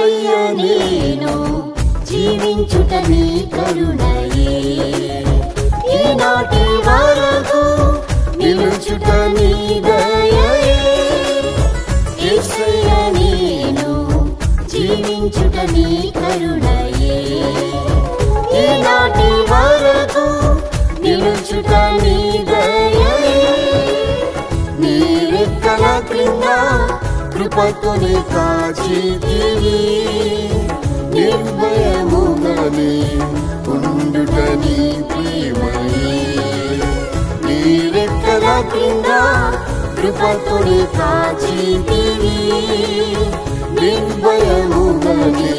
యేసయ్య నేను జీవించుట నీ కరుణయే ఈనాటి వరకు నిలుచుట నీ దయయే యేసయ్య నేను జీవించుట నీ కరుణయే ఈనాటి వరకు నిలుచుట నీ దయయే నీ రెక్కల క్రింద కృపతోనే కాచితివి నిర్భయముగానే ఉండుట నీ ప్రేమయే నీ రెక్కల క్రింద కృపతోనే కాచితివి నిర్భయముగానే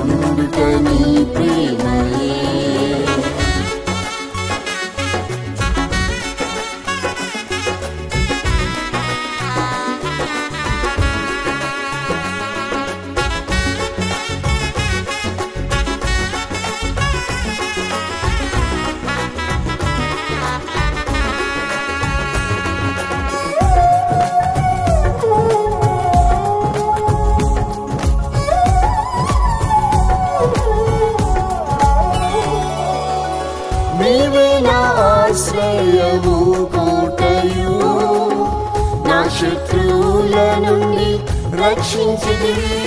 ఉండుట నీ ప్రేమయే నీవే నా ఆశ్రయము కోటయు నా శత్రువుల నుండి రక్షించితివి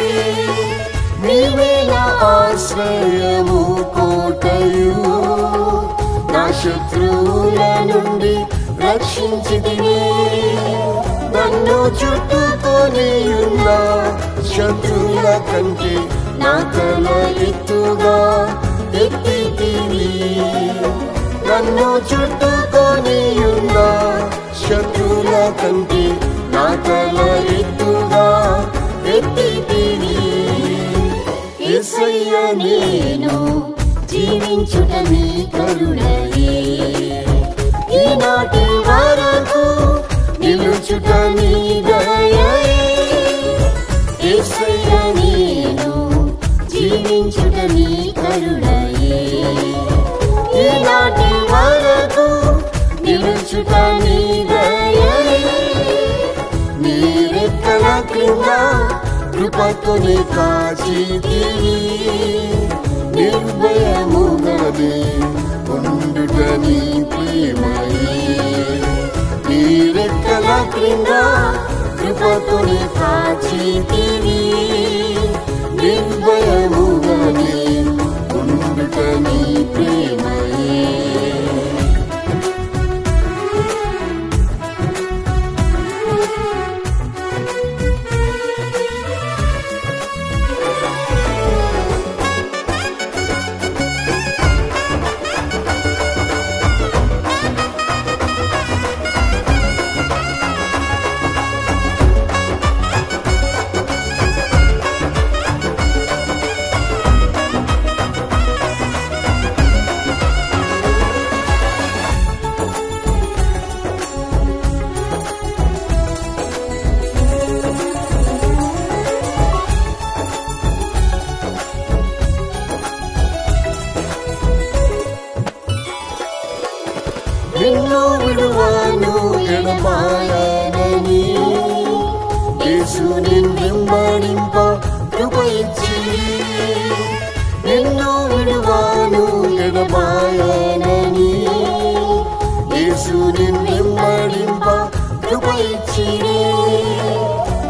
నీవే నా ఆశ్రయము కోటయు నా శత్రువుల నుండి రక్షించితివి నన్ను చుట్టుకొని ఉన్న శత్రువుల కంటే నా తల ఎత్తుగా ఎత్తితివి నన్ను చుట్టుకొని ఉన్న శత్రువుల కంటే నా తల ఎత్తుగా ఎత్తితివి యేసయ్య నేను జీవించుట నీ కరుణయే ఈనాటి వరకు నిలుచుట నీ దయయే యేసయ్య నేను జీవించుట నీ కరుణయే ఈనాటి వరకు నిలుచుట నీ దయయే నీ రెక్కల క్రింద కృపతోనే కాచితివి నిర్భయముగానే ఉండుట నీ ప్రేమయే నీ రెక్కల క్రింద కృపతోనే కాచితివి నిర్భయముగానే ఉండుట నీ ప్రేమయే నిన్ను విడువను ఎడబాయనని యేసు నిన్నెంబడింప కృప ఇచ్చి నిన్ను విడువను ఎడబాయనని యేసు నిన్నెంబడింప కృప ఇచ్చి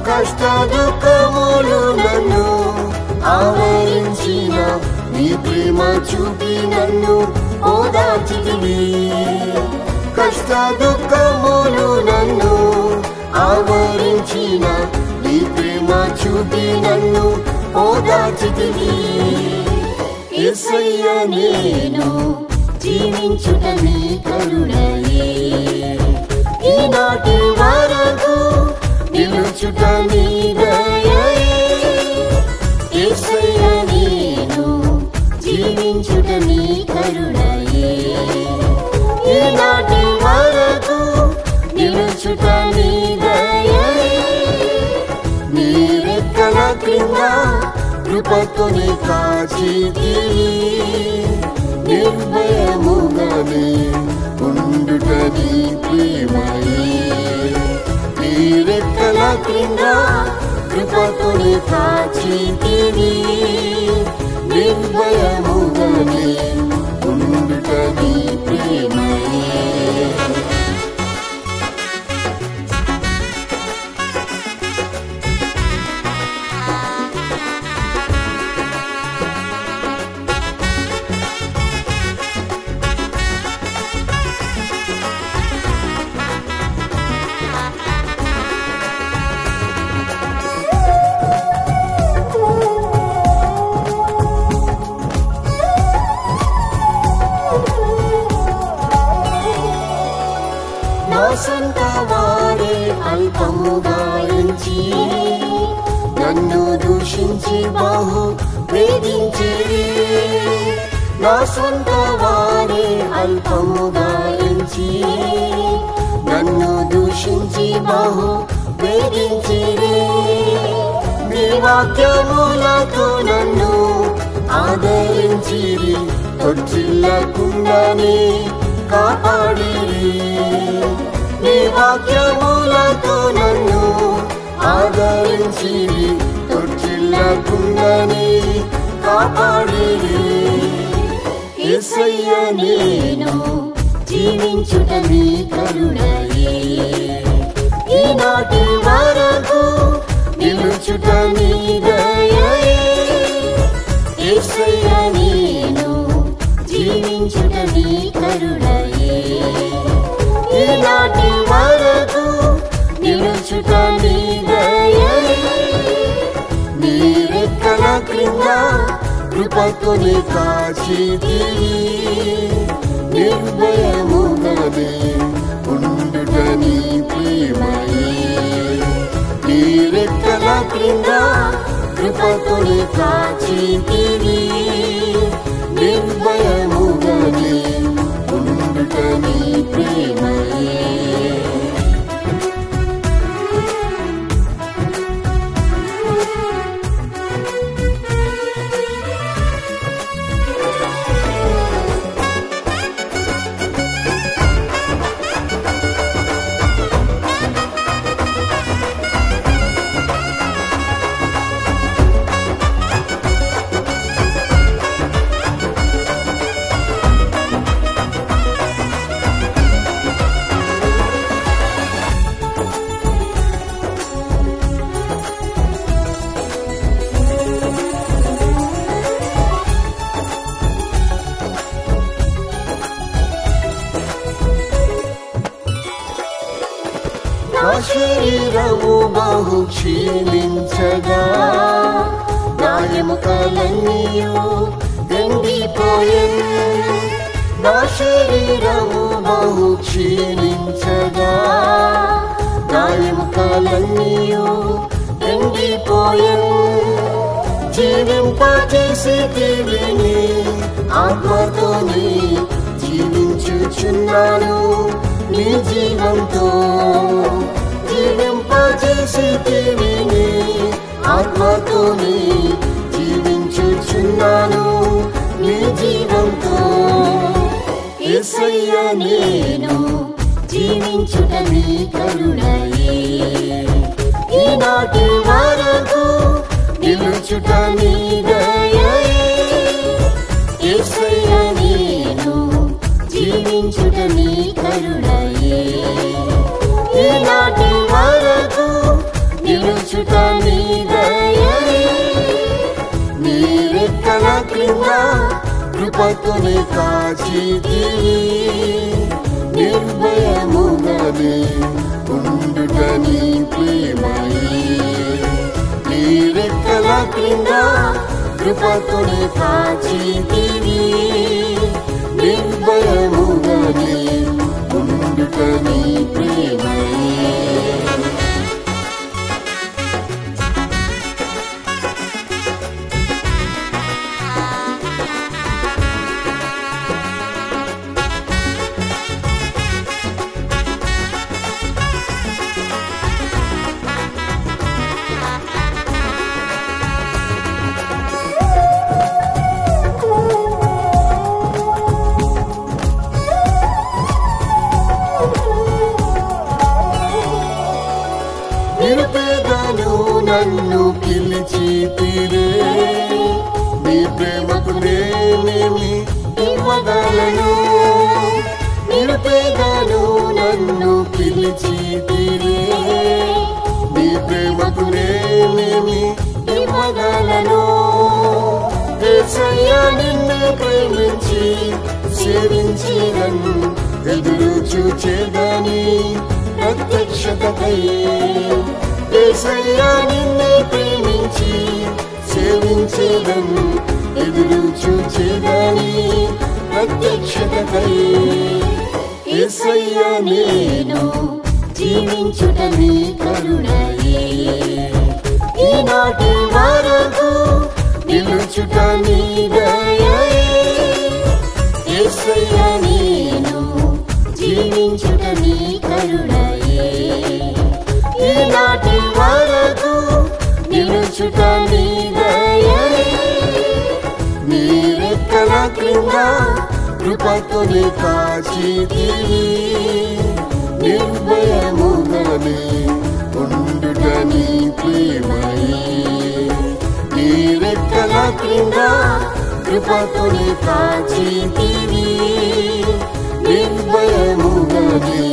కష్ట దుఃఖములు నన్ను ఆవరించిన నీ ప్రేమ చూపి నన్ను ఓదార్చితివి కష్ట దుఃఖములు నన్ను ఆవరించిన నీ ప్రేమ చూపి నన్ను ఓదార్చితివి యేసయ్య నేను జీవించుట నీ కరుణయే ఈనాటి వరకు నిలుచుట నీ దయయే యేసయ్య నేను జీవించుట నీ కరుణయే ఈనాటి వరకు నిలుచుట నీ దయయే నీ రెక్కల క్రింద కృపతోనే కాచితివి నిర్భయముగానే ఉండుట నీ ప్రేమయే నీ రెక్కల క్రింద కృపతోనే కాచితివి నిర్భయముగానే ఉండుట నీ ప్రేమయే నా సొంత వారే అల్పముగా ఎంచి నన్ను దూషించి బహు వేధించిరి నా సొంత వారే అల్పముగా ఎంచి నన్ను దూషించి బహు వేధించిరి నీ వాక్యములతో నన్ను ఆదరించిరి తొట్టిల్లకుండానే కాపాడిరి నీ వాక్యములతో నన్ను ఆదరించిరి తొట్టిల్లకుండానే కాపాడిరి యేసయ్య నేను జీవించుట నీ కరుణయే ఈనాటి వరకు నిలుచుట నీ దయయే యేసయ్య నేను జీవించుట నీ కరుణయే ఈనాటి వరకు నిలుచుట నీ దయయే నీ రెక్కల క్రింద కృపతోనే కాచితివి నిర్భయముగానే ఉండుట నీ ప్రేమయే నీ రెక్కల క్రింద కృపతోనే కాచితివి నిర్భయముగానే ఉండుట నీ ప్రేమయే నా శరీరము బహు క్షీణించగా నా ఎముకలన్నీయు ఎండిపోయెను నా శరీరము బహు క్షీణించగా నా ఎముకలన్నీయు ఎండిపోయెను జీవింపజేసేటివి నీ ఆత్మతోనే జీవించుచున్నాను నీ జీవంతో జీవింపజేసేటివి నీ ఆత్మతోనే జీవించుచున్నాను నీ జీవంతో యేసయ్య నేను జీవించుట నీ కరుణయే ఈనాటి వరకు నిలుచుట నీ దయయే యేసయ్య నేను జీవించుట నీ కరుణయే ఈనాటి వరకు నిలుచుట నీ దయయే నీ రెక్కల క్రింద కృపతోనే కాచితివి నిర్భయముగానే ఉండుట నీ ప్రేమయే నీ రెక్కల క్రింద కృపతోనే కాచితివి నిర్భయముగానే ఉండుట నీ ప్రేమయే నన్ను పిలిచితిరే నీ ప్రేమకు నేనేమి ఇవ్వగలను నిరుపేదను నన్ను పిలిచితిరే నీ ప్రేమకు నేనేమి ఇవ్వగలను యేసయ్యా నిన్ను ప్రేమించి సేవించేదను ఎదురు చూచేదని ప్రత్యక్షతకై యేసయ్యా నిన్ను ప్రేమించి సేవించేదను ఎదురు చూచేదని ప్రత్యక్షతకై యేసయ్యా నేను జీవించుట నీ కరుణయే ఈనాటి వరకు నిలుచుట నీ దయయే యేసయ్యా నేను జీవించుట నీ కరుణయే ఈనాటి వరకు నిలుచుట నీ దయయే నీ రెక్కల క్రింద కృపతోనే కాచితివి నిర్భయముగానే ఉండుట నీ ప్రేమయే నీ రెక్కల క్రింద కృపతోనే కాచితివి నిర్భయముగానే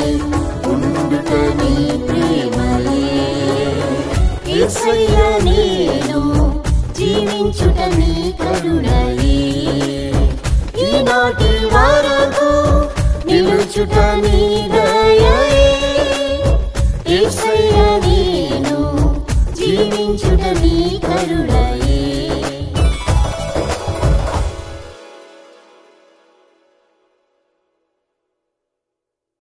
ఉండుట నీ ప్రేమయే యేసయ్యా నేను జీవించుట నీ కరుణయే ఈనాటి వరకు నిలుచుట నీ